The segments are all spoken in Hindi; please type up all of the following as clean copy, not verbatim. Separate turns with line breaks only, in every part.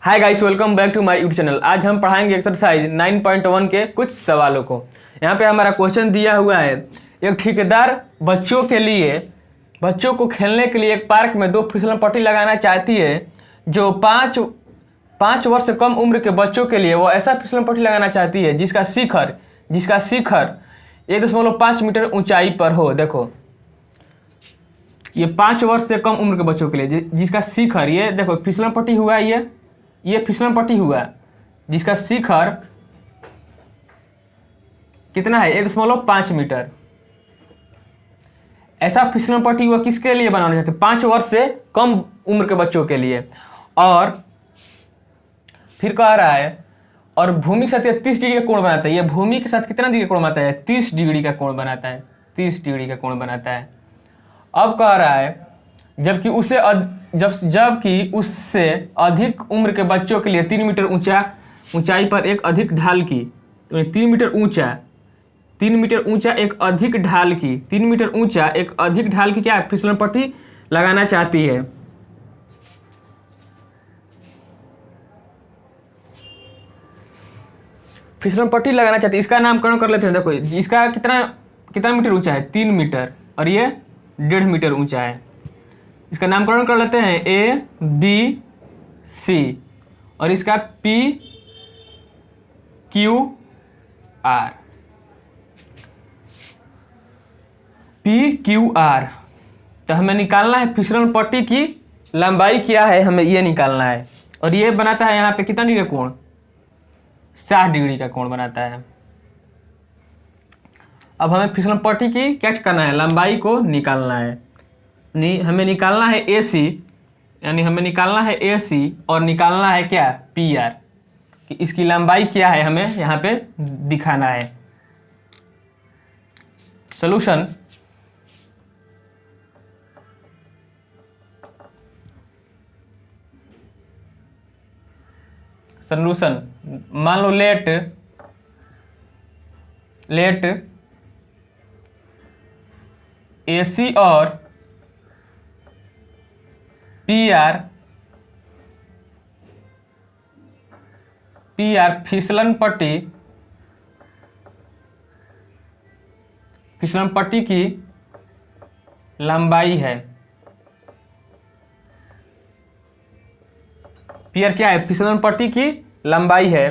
Hi guys, welcome back to my YouTube channel. आज हम पढ़ाएंगे एक्सरसाइज 9.1 के कुछ सवालों को। यहाँ पे हमारा क्वेश्चन दिया हुआ है, एक ठेकेदार बच्चों को खेलने के लिए एक पार्क में 2 फिसलन पट्टी लगाना चाहती है जो 5 वर्ष से कम उम्र के बच्चों के लिए वो ऐसा फिसलन पट्टी लगाना चाहती है जिसका शिखर 1.5 मीटर ऊंचाई पर हो। देखो, ये 5 वर्ष से कम उम्र के बच्चों के लिए जिसका शिखर, ये देखो फिसलन पट्टी हुआ, ये फिसलन पट्टी हुआ जिसका शिखर कितना है 1.5 मीटर। ऐसा फिसलन पट्टी हुआ किसके लिए बनाना चाहते हैं? 5 वर्ष से कम उम्र के बच्चों के लिए। और फिर कह रहा है और भूमि के साथ 30 डिग्री का कोण बनाता है। ये भूमि के साथ कितना डिग्री का कोण बनाता है? 30 डिग्री का कोण बनाता है। 30 डिग्री का कोण बनाता है। अब कह रहा है जबकि उससे अधिक उम्र के बच्चों के लिए 3 मीटर ऊंचाई पर एक अधिक ढाल की, 3 मीटर ऊंचा एक अधिक ढाल की 3 मीटर ऊंचा एक अधिक ढाल की क्या फिसलन पट्टी लगाना चाहती है। फिसलन पट्टी लगाना चाहती है, इसका नामकरण कर लेते हैं। देखो, इसका कितना मीटर ऊंचा है? 3 मीटर, और ये 1.5 मीटर ऊंचा है। इसका नामकरण कर लेते हैं ABC, और इसका PQR। तो हमें निकालना है फिसलन पट्टी की लंबाई क्या है, हमें ये निकालना है। और ये बनाता है यहाँ पे कितना डिग्री का कोण? 60 डिग्री का कोण बनाता है। अब हमें फिसलन पट्टी की क्या करना है? लंबाई को निकालना है। हमें निकालना है AC, यानी हमें निकालना है AC और निकालना है क्या? PR, कि इसकी लंबाई क्या है हमें यहाँ पे दिखाना है। सॉल्यूशन, मान लो लेट AC और PR फिसलन पट्टी की लंबाई है। PR क्या है? फिसलन पट्टी की लंबाई है।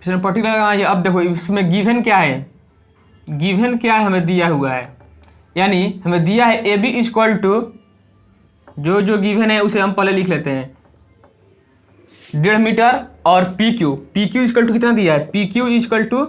फिसलन पट्टी का अब देखो इसमें गिवन क्या है? हमें दिया हुआ है, यानी हमें दिया है AB इक्वल टू, जो गिवन है उसे हम पहले लिख लेते हैं, 1.5 मीटर, और PQ इक्वल टू कितना दिया है? PQ equal to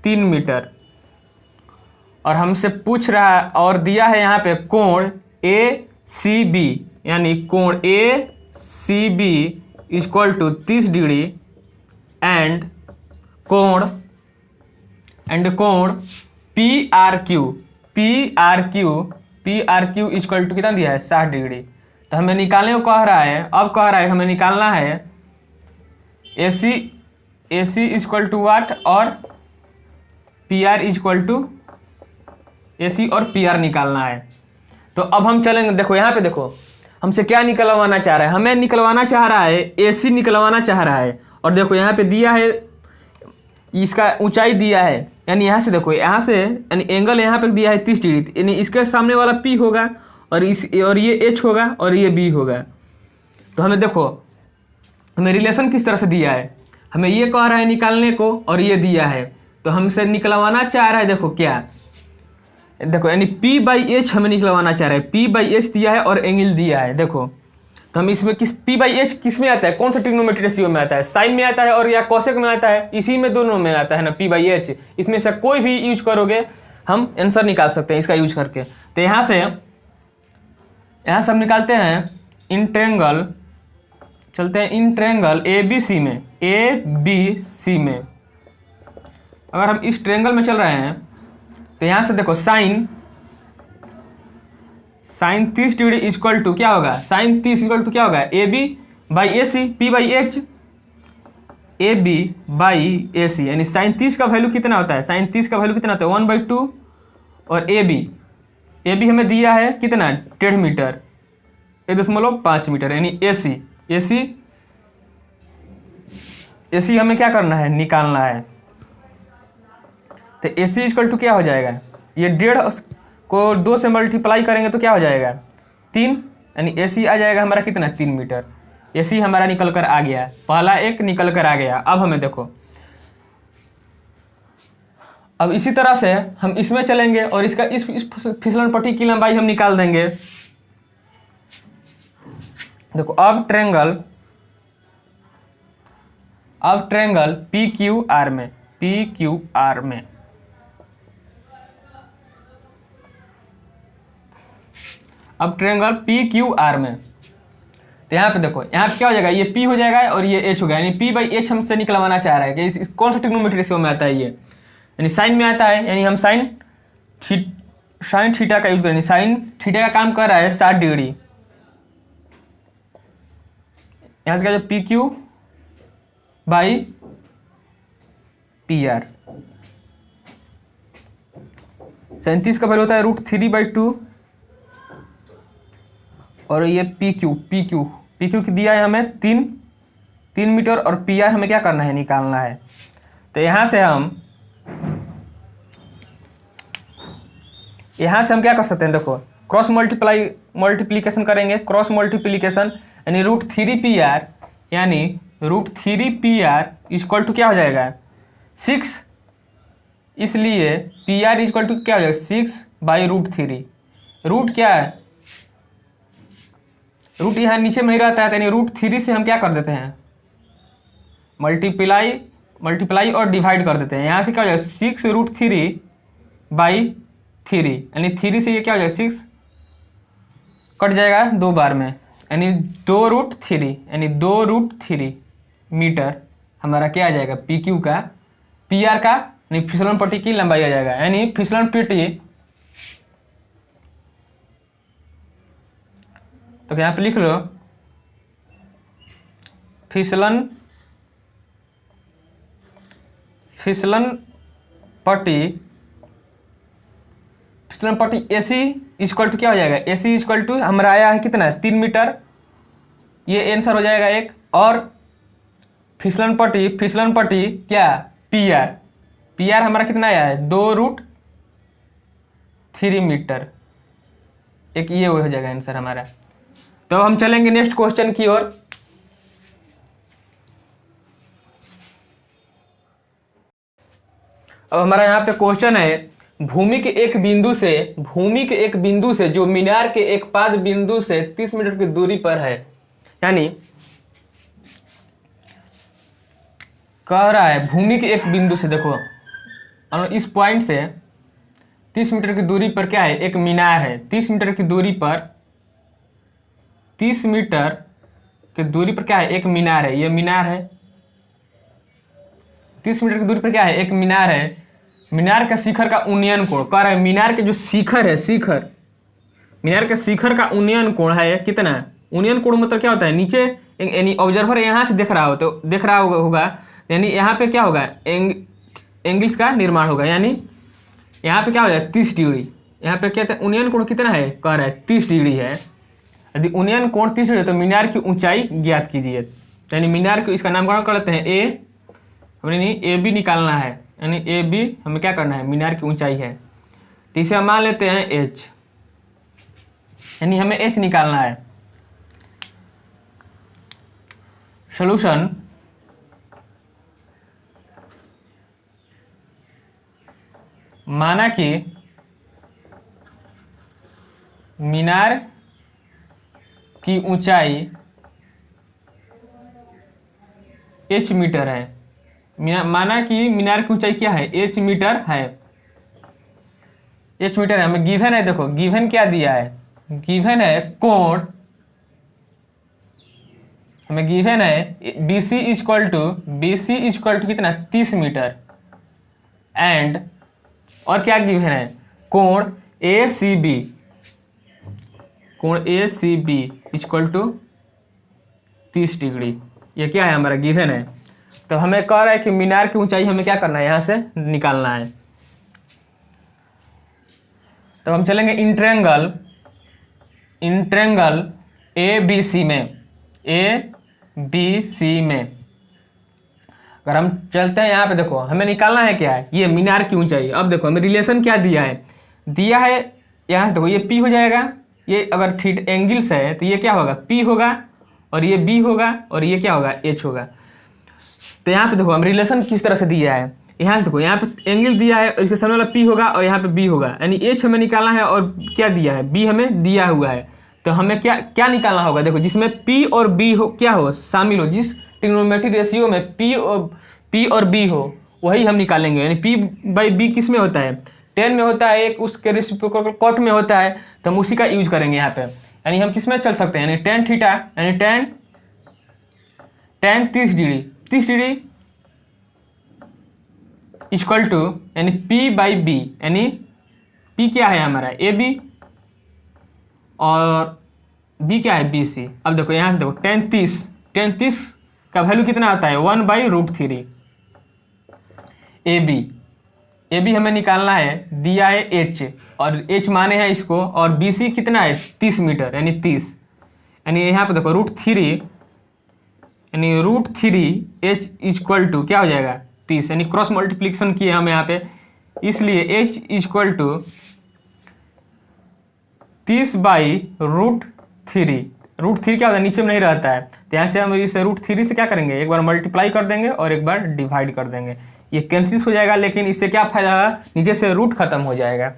3 metre. और हमसे पूछ रहा है और दिया है यहाँ पे कोण ACB, यानी कोण ACB equal to 30 degree and कोण PRQ इक्वल टू कितना दिया है? 60 डिग्री। तो हमें निकालने को कह रहा है, हमें निकालना है AC इक्वल टू वाट और PR इक्वल टू AC और PR निकालना है। तो अब हम चलेंगे, देखो यहाँ पे देखो हमसे क्या निकलवाना चाह रहा है? हमें निकलवाना चाह रहा है AC निकलवाना चाह रहा है। और देखो यहाँ पे दिया है, इसका ऊंचाई दिया है, यानी यहाँ से देखो, यहाँ से यानी एंगल यहाँ पे दिया है 30 डिग्री, यानी इसके सामने वाला P होगा और ये H होगा और ये B होगा। तो हमें देखो, हमें रिलेशन किस तरह से दिया है, हमें ये कह रहा है निकालने को और ये दिया है, तो हमसे निकलवाना चाह रहा है। देखो क्या, देखो यानी P/H हमें निकलवाना चाह रहा है। P/H दिया है और एंगल दिया है। देखो, तो हम इसमें P/H किस में आता है? कौन सा ट्रिग्नोमेट्री रेशियो में आता है? साइन में आता है और या कोसेक में आता है? इसी में दोनों में आता है ना P/H। इसमें से कोई भी यूज करोगे हम आंसर निकाल सकते हैं इसका यूज करके। तो यहाँ से हम निकालते हैं इन ट्रायंगल, चलते हैं इन ट्रायंगल ABC में। अगर हम इस ट्रायंगल में चल रहे हैं तो यहाँ से देखो साइन 30 डिग्री इक्वल टू क्या होगा? साइन 30 इक्वल टू क्या होगा? AB/AC, P/H AB/AC, यानी साइन 30 का वैल्यू कितना होता है? साइन 30 का वैल्यू कितना होता है? 1/2। और AB हमें दिया है कितना? 1.5 मीटर, 1.5 मीटर, यानी AC हमें क्या करना है, निकालना है। तो AC इक्वल टू क्या हो जाएगा, ये 1.5 को 2 से मल्टीप्लाई करेंगे तो क्या हो जाएगा 3, यानी AC आ जाएगा हमारा कितना 3 मीटर। AC हमारा निकल कर आ गया, पहला एक निकल कर आ गया। अब हमें देखो, अब इसी तरह से हम इसमें चलेंगे और इसका इस फिसलन पट्टी की लंबाई हम निकाल देंगे। देखो अब ट्रेंगल PQR में अब ट्रेंगल PQR में, तो यहाँ पे देखो, यहाँ पे क्या हो जाएगा, ये P हो जाएगा और ये H हो गया, यानी P/H हमसे निकलवाना चाह रहा है कि कौन सा ट्रिग्नोमेट्री रेशियो में आता है ये, यानी साइन में आता है, यानी हम साइन थीटा का यूज करेंगे। साइन थीटा का काम कर रहा है 60 डिग्री। यहाँ से क्या जो PQ/PR, 37 का वैल्यू होता है √3/2, और ये PQ की दिया है हमें 3 मीटर, और PR हमें क्या करना है, निकालना है। तो यहाँ से हम क्या कर सकते हैं, देखो क्रॉस मल्टीप्लीकेशन करेंगे, क्रॉस मल्टीप्लीकेशन यानी √3PR, यानी √3PR इक्वल टू क्या हो जाएगा 6, इसलिए PR इक्वल टू क्या हो जाएगा 6/√3। रूट क्या है, रूट यहाँ नीचे में ही रहता है, तो यानी √3 से हम क्या कर देते हैं, मल्टीप्लाई और डिवाइड कर देते हैं। यहाँ से क्या हो जाएगा 6√3/3, यानी 3 से ये क्या हो जाएगा 6 कट जाएगा 2 बार में, यानी 2√3, यानी 2√3 मीटर हमारा क्या आ जाएगा PQ का, PR का, यानी फिसलन पट्टी की लंबाई आ जाएगा। यानी फिसलन पट्टी, तो यहाँ पे लिख लो फिसलन पट्टी AC इक्वल टू क्या हो जाएगा, AC इक्वल टू हमारा आया है कितना 3 मीटर, ये आंसर हो जाएगा एक। और फिसलन पट्टी क्या PR हमारा कितना आया है 2√3 मीटर, एक ये हो जाएगा आंसर हमारा। तो हम चलेंगे नेक्स्ट क्वेश्चन की ओर। अब हमारा यहाँ पे क्वेश्चन है, भूमि के एक बिंदु से जो मीनार के एक पाद बिंदु से 30 मीटर की दूरी पर है, यानी कह रहा है भूमि के एक बिंदु से, देखो इस पॉइंट से 30 मीटर की दूरी पर क्या है, एक मीनार है। 30 मीटर की दूरी पर क्या है, एक मीनार है, ये मीनार है। 30 मीटर की दूरी पर क्या है, एक मीनार है। मीनार का शिखर का उन्नयन कोण कह रहा है, मीनार के जो शिखर है, मीनार के शिखर का उन्नयन कोण है कितना। उन्नयन कोण मतलब क्या होता है, नीचे यानी ऑब्जर्वर यहाँ से देख रहा होगा, यानी यहाँ पे क्या होगा, एंगल्स का निर्माण होगा, यानी यहाँ पे क्या हो जाए 30 डिग्री। यहाँ पे क्या उन्नयन कोण कितना है, कह रहा है 30 डिग्री है। यदि उन्नयन कोण 30 डिग्री है तो मीनार की ऊंचाई ज्ञात कीजिए। यानी मीनार को इसका नामकरण कर लेते हैं हमें AB निकालना है, यानी AB हमें क्या करना है, मीनार की ऊंचाई है। तो इसे हम मान लेते हैं H, यानी हमें H निकालना है। सॉल्यूशन, माना कि मीनार की ऊंचाई H मीटर है। माना कि मीनार की ऊंचाई क्या है, H मीटर है। हमें गिवन है, देखो गिवन क्या दिया है, गिवन है कोण, हमें गिवन है BC इक्वल टू कितना 30 मीटर, एंड और क्या गिवन है, कोण ACB इक्वल टू 30 डिग्री। ये क्या है, हमारा गिवन है। तो हमें कह रहा है कि मीनार की ऊंचाई हमें क्या करना है, यहाँ से निकालना है। तो हम चलेंगे इन ट्रायंगल ABC में, ABC में। अगर हम चलते हैं यहाँ पे, देखो हमें निकालना है क्या है, ये मीनार की ऊंचाई। अब देखो हमें रिलेशन क्या दिया है, यहाँ से देखो ये P हो जाएगा, ये अगर थीटा एंगल्स है तो ये क्या होगा, P होगा, और ये B होगा, और ये क्या होगा, H होगा। तो यहाँ पे देखो हम रिलेशन किस तरह से दिया है, यहाँ से देखो यहाँ पे एंगल दिया है, इसके सामने वाला P होगा और यहाँ पे B होगा, यानी H हमें निकालना है और क्या दिया है, B हमें दिया हुआ है। तो हमें क्या क्या निकालना होगा, देखो जिसमें P और B हो, क्या हो, शामिल हो, जिस ट्रिग्नोमेट्रिक रेशियो में P और B हो वही हम निकालेंगे। यानी P/B किस में होता है, 10 में होता है, एक उसके रेसिप्रोकल कॉट में होता है, तो हम उसी का यूज करेंगे यहाँ पे। यानी हम किस में चल सकते हैं, यानी tan थीटा, यानी tan 30 degree, 30 degree equal to, यानी P/B, यानी P क्या है हमारा AB और B क्या है BC। अब देखो यहाँ से देखो tan 30 का वैल्यू कितना आता है, 1/√3। AB हमें निकालना है, दिया है H, और H माने हैं इसको, और BC कितना है 30 मीटर, यानी 30, यानी यहाँ पे देखो √3, यानी √3 H इक्वल टू क्या हो जाएगा 30, यानी क्रॉस मल्टीप्लिकेशन किए हम यहाँ पे, इसलिए H इक्वल टू 30/√3। √3 क्या होता है, नीचे में नहीं रहता है, तो यहाँ से हम इस √3 से क्या करेंगे, एक बार मल्टीप्लाई कर देंगे और एक बार डिवाइड कर देंगे, ये कैंसिल हो जाएगा। लेकिन इससे क्या फायदा होगा, नीचे से रूट खत्म हो जाएगा।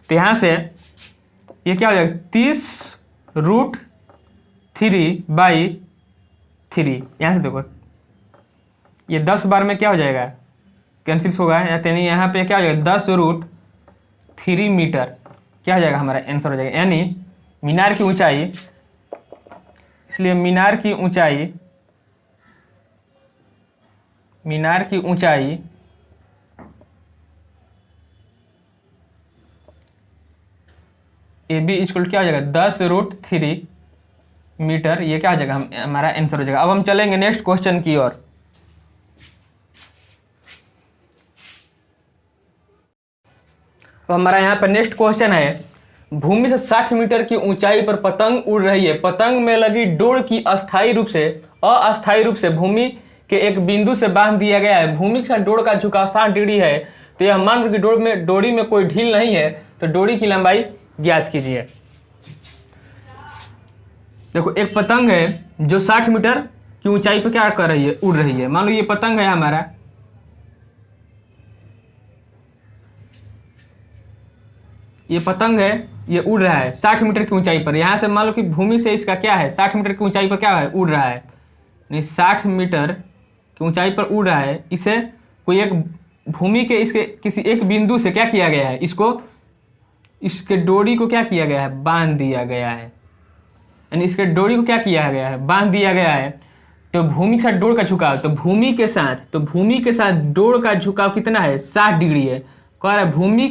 तो यहाँ से ये क्या हो जाएगा, 30√3/3। यहाँ से देखो ये 10 बार में क्या हो जाएगा, कैंसिल होगा, यानी यहाँ पे क्या हो जाएगा 10√3 मीटर, क्या हो जाएगा हमारा आंसर हो जाएगा। यानी मीनार की ऊंचाई, इसलिए मीनार की ऊंचाई AB इक्वल क्या हो जाएगा 10√3 मीटर, ये क्या हो जाएगा, हमारा आंसर हो जाएगा। अब हम चलेंगे नेक्स्ट क्वेश्चन की ओर। तो हमारा यहाँ पर नेक्स्ट क्वेश्चन है, भूमि से 60 मीटर की ऊंचाई पर पतंग उड़ रही है, पतंग में लगी डोर की अस्थायी रूप से भूमि के एक बिंदु से बांध दिया गया है। भूमि के साथ डोर का झुकाव 60 डिग्री है, तो यह मान लो कि डोरी में कोई ढील नहीं है, तो डोरी की लंबाई ज्ञात कीजिए। देखो एक पतंग है जो 60 मीटर की ऊंचाई पर क्या कर रही है, उड़ रही है। मान लो ये पतंग है हमारा, ये पतंग है, ये उड़ रहा है 60 मीटर की ऊंचाई पर। यहाँ से मान लो कि भूमि से इसका क्या है, 60 मीटर की ऊंचाई पर क्या है, उड़ रहा है, यानी 60 मीटर की ऊंचाई पर उड़ रहा है। इसे कोई एक भूमि के इसके किसी एक बिंदु से क्या किया गया है, इसके डोरी को क्या किया गया है, बांध दिया गया है, यानी इसके डोरी को क्या किया गया है, बांध दिया गया है। तो भूमि के साथ डोर का झुकाव, तो भूमि के साथ डोर का झुकाव कितना है, 60 डिग्री है। कह रहा है भूमि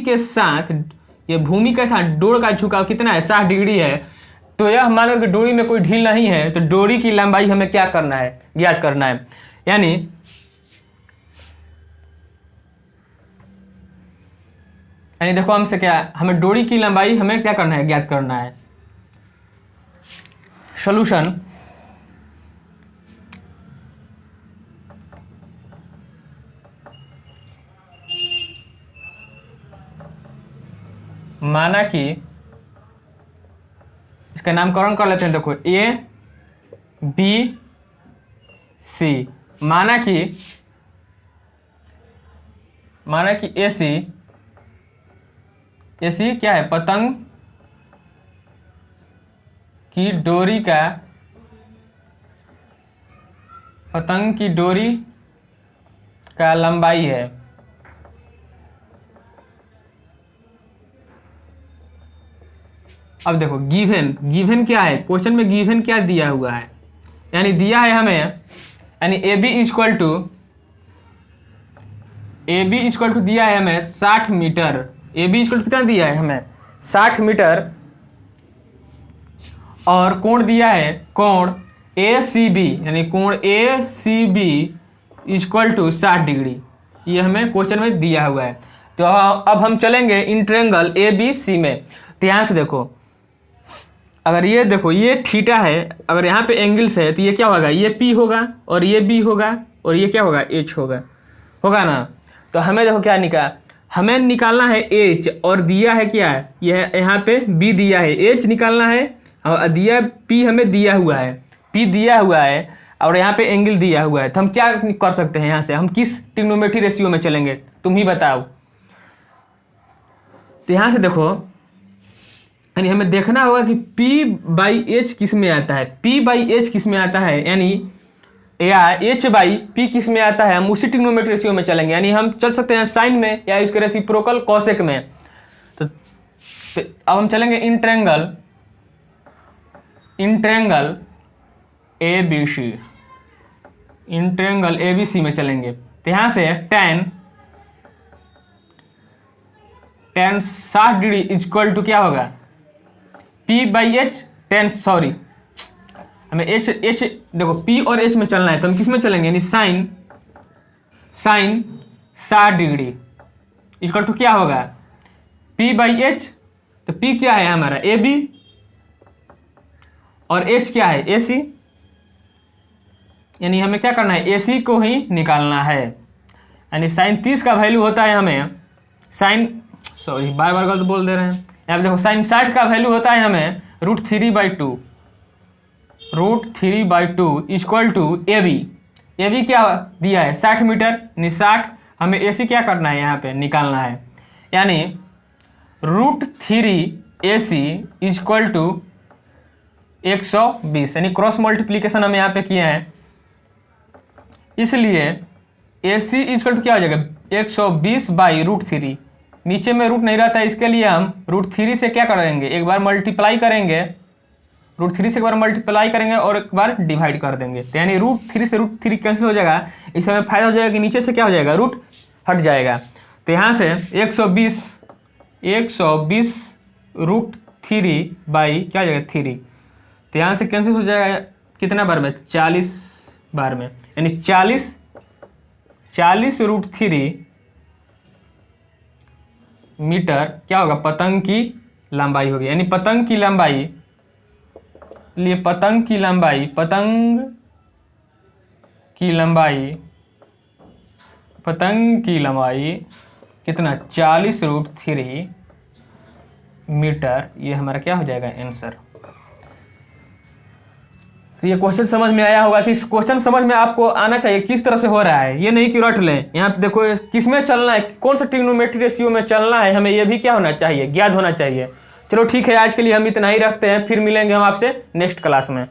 के साथ डोर का झुकाव कितना है, 60 डिग्री है। तो यह मान लो कि डोरी में कोई ढील नहीं है, तो डोरी की लंबाई हमें क्या करना है, ज्ञात करना है। यानी देखो हमसे क्या, हमें डोरी की लंबाई हमें क्या करना है, ज्ञात करना है। सॉल्यूशन, माना कि इसका नामकरण कर लेते हैं। देखो ABC, माना कि AC क्या है, पतंग की डोरी का लंबाई है। अब देखो गिवन क्या है, क्वेश्चन में गिवन क्या दिया हुआ है, यानी दिया है हमें, यानी AB इक्वल टू दिया है हमें 60 मीटर। AB इक्वल टू कितना दिया है हमें, 60 मीटर, और कोण दिया है, कोण ACB, यानी कोण ACB इक्वल टू 60 डिग्री, ये हमें क्वेश्चन में दिया हुआ है। तो अब हम चलेंगे इन ट्रायंगल ABC में। तो यहाँ से देखो अगर ये देखो ये थीटा है, अगर यहाँ पे एंगल्स है तो ये क्या होगा, ये P होगा और ये B होगा और ये क्या होगा, H होगा, होगा ना। तो हमें देखो क्या हमें निकालना है H, और दिया है क्या है, यह यहाँ पे B दिया है, H निकालना है और दिया P हमें दिया हुआ है, P दिया हुआ है और यहाँ पे एंगल दिया हुआ है। तो हम क्या कर सकते हैं, यहाँ से हम किस ट्रिग्नोमेट्री रेशियो में चलेंगे, तुम ही बताओ। तो यहाँ से देखो यानी हमें देखना होगा कि P/H किस में आता है, P/H किस में आता है, यानी या H/P किस में आता है, हम उसी ट्रिग्नोमेट्री रेशियो में चलेंगे। यानी हम चल सकते हैं साइन में या इसके रेसिप्रोकल कॉसेक में। तो अब हम चलेंगे इन ट्रायंगल ABC में चलेंगे। तो यहाँ से tan 60 डिग्री इक्वल टू क्या होगा, P/H हमें H देखो P और H में चलना है तो हम किस में चलेंगे, यानी साइन 60 डिग्री इक्वल टू क्या होगा, P/H। तो P क्या है हमारा AB और H क्या है AC, यानी हमें क्या करना है, AC को ही निकालना है। यानी साइन 30 का वैल्यू होता है हमें बार बार गलत बोल दे रहे हैं। यहाँ पे देखो साइन 60 का वैल्यू होता है हमें √3/2 इक्वल टू AB क्या दिया है 60 मीटर, यानी 60। हमें AC क्या करना है, यहाँ पे निकालना है, यानी √3AC इक्वल टू 120, यानी क्रॉस मल्टीप्लीकेशन हम यहाँ पे किए हैं, इसलिए AC इक्वल टू क्या हो जाएगा 120/√3। नीचे में रूट नहीं रहता है, इसके लिए हम √3 से क्या करेंगे, एक बार मल्टीप्लाई करेंगे, √3 से एक बार मल्टीप्लाई करेंगे और एक बार डिवाइड कर देंगे। तो यानी √3 से √3 कैंसिल हो जाएगा, इससे हमें फायदा हो जाएगा कि नीचे से क्या हो जाएगा, रूट हट जाएगा। तो यहाँ से 120 √3 बाई क्या हो जाएगा 3। तो यहाँ से कैंसिल हो जाएगा कितना बार में, 40 बार में, यानी 40 √3 मीटर क्या होगा, पतंग की लंबाई होगी। यानी पतंग की लंबाई कितना, 40 √3 मीटर। ये हमारा क्या हो जाएगा आंसर। तो ये क्वेश्चन समझ में आया होगा कि इस क्वेश्चन समझ में आपको आना चाहिए किस तरह से हो रहा है, ये नहीं कि रट लें। यहाँ पे देखो किस में चलना है, कौन सा ट्रिग्नोमेट्री रेशियो में चलना है, हमें ये भी क्या होना चाहिए, ज्ञात होना चाहिए। चलो ठीक है, आज के लिए हम इतना ही रखते हैं, फिर मिलेंगे हम आपसे नेक्स्ट क्लास में।